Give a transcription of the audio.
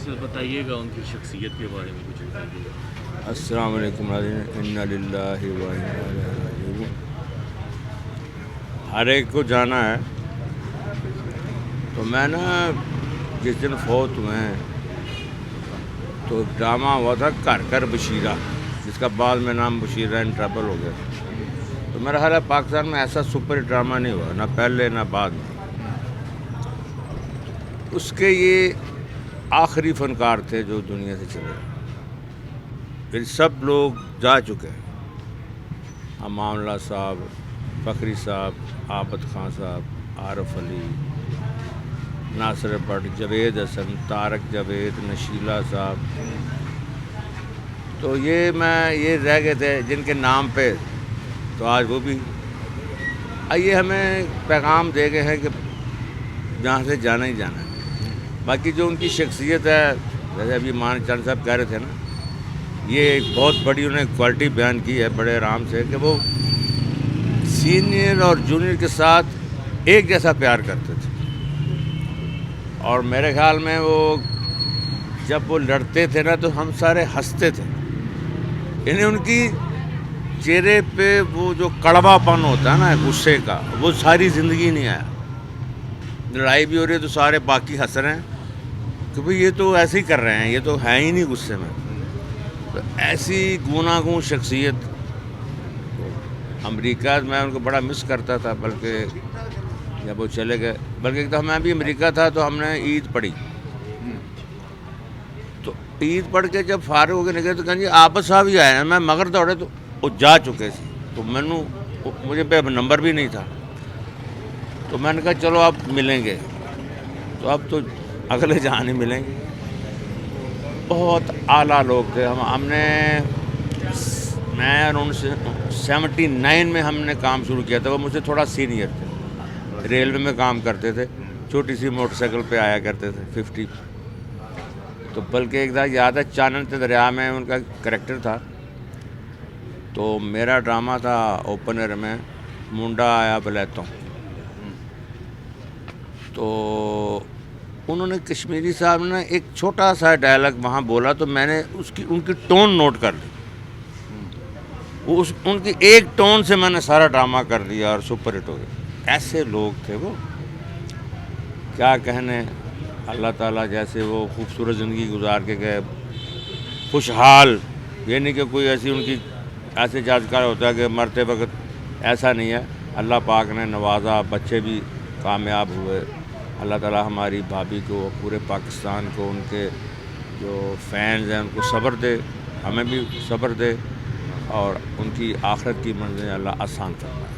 سے بتائیے گا ان کی شخصیت کے بارے میں کچھ بتائیے. السلام علیکم ناظرین، انا للہ و انا الیہ راجعون. ہر ایک کو جانا ہے. تو میں نا جس دن فوت ہوئے ہیں تو ڈرامہ ہوا تھا گھر گھر بشیرہ، جس کا بعد میں نام بشیرہ ان ٹربل ہو گیا. تو میرا خیال ہے پاکستان میں ایسا سپر ڈرامہ نہیں ہوا، نہ پہلے نہ بعد میں. اس کے یہ آخری فنکار تھے جو دنیا سے چلے. پھر سب لوگ جا چکے ہیں. امان اللہ صاحب، فخری صاحب، عابد خان صاحب، عارف علی، ناصر بٹ، جاوید حسن، طارق جاوید، نشیلہ صاحب. تو یہ رہ گئے تھے جن کے نام پہ تو آج وہ بھی یہ ہمیں پیغام دے گئے ہیں کہ جہاں سے جانا ہی جانا ہے. باقی جو ان کی شخصیت ہے، جیسے ابھی مان چند صاحب کہہ رہے تھے نا، یہ ایک بہت بڑی انہیں کوالٹی بیان کی ہے بڑے آرام سے، کہ وہ سینئر اور جونیئر کے ساتھ ایک جیسا پیار کرتے تھے. اور میرے خیال میں وہ جب وہ لڑتے تھے نا تو ہم سارے ہنستے تھے. یعنی ان کی چہرے پہ وہ جو کڑوا پن ہوتا ہے نا غصے کا، وہ ساری زندگی نہیں آیا. لڑائی بھی ہو رہی ہے تو سارے باقی ہنس رہے ہیں کہ بھئی یہ تو ایسے ہی کر رہے ہیں، یہ تو ہے ہی نہیں غصے میں. تو ایسی گوناگون شخصیت. امریکہ میں ان کو بڑا مس کرتا تھا، بلکہ جب وہ چلے گئے، بلکہ ایک دفعہ میں بھی امریکہ تھا تو ہم نے عید پڑھی. تو عید پڑھ کے جب فارغ ہو کے نکلے تو کہیں جی عابد صاحب ہی آئے ہیں. میں مگر دوڑے تو وہ جا چکے تھے. تو مجھے پہ نمبر بھی نہیں تھا. تو میں نے کہا چلو اب ملیں گے. تو اب تو اگلے جہاں نہیں ملیں گے. بہت اعلیٰ لوگ تھے. میں اور 79 میں ہم نے کام شروع کیا تھا. وہ مجھ سے تھوڑا سینئر تھے، ریلوے میں کام کرتے تھے، چھوٹی سی موٹر سائیکل پہ آیا کرتے تھے 50. تو بلکہ ایک دفعہ یاد ہے چانن کے دریا میں ان کا کریکٹر تھا. تو میرا ڈرامہ تھا اوپنر میں منڈا آیا بلیتوں. تو انہوں نے کشمیری صاحب نے ایک چھوٹا سا ڈائلاگ وہاں بولا تو میں نے ان کی ٹون نوٹ کر لی. ان کی ایک ٹون سے میں نے سارا ڈرامہ کر دیا اور سپر ہٹ ہو گیا. ایسے لوگ تھے وہ، کیا کہنے. اللہ تعالیٰ جیسے وہ خوبصورت زندگی گزار کے گئے، خوشحال. یہ نہیں کہ کوئی ایسی ان کی ایسے جاذکار ہوتا ہے کہ مرتے وقت، ایسا نہیں ہے. اللہ پاک نے نوازا، بچے بھی کامیاب ہوئے. اللہ تعالیٰ ہماری بھابھی کو، پورے پاکستان کو، ان کے جو فینز ہیں ان کو صبر دے، ہمیں بھی صبر دے، اور ان کی آخرت کی منزلیں اللہ آسان فرمائے.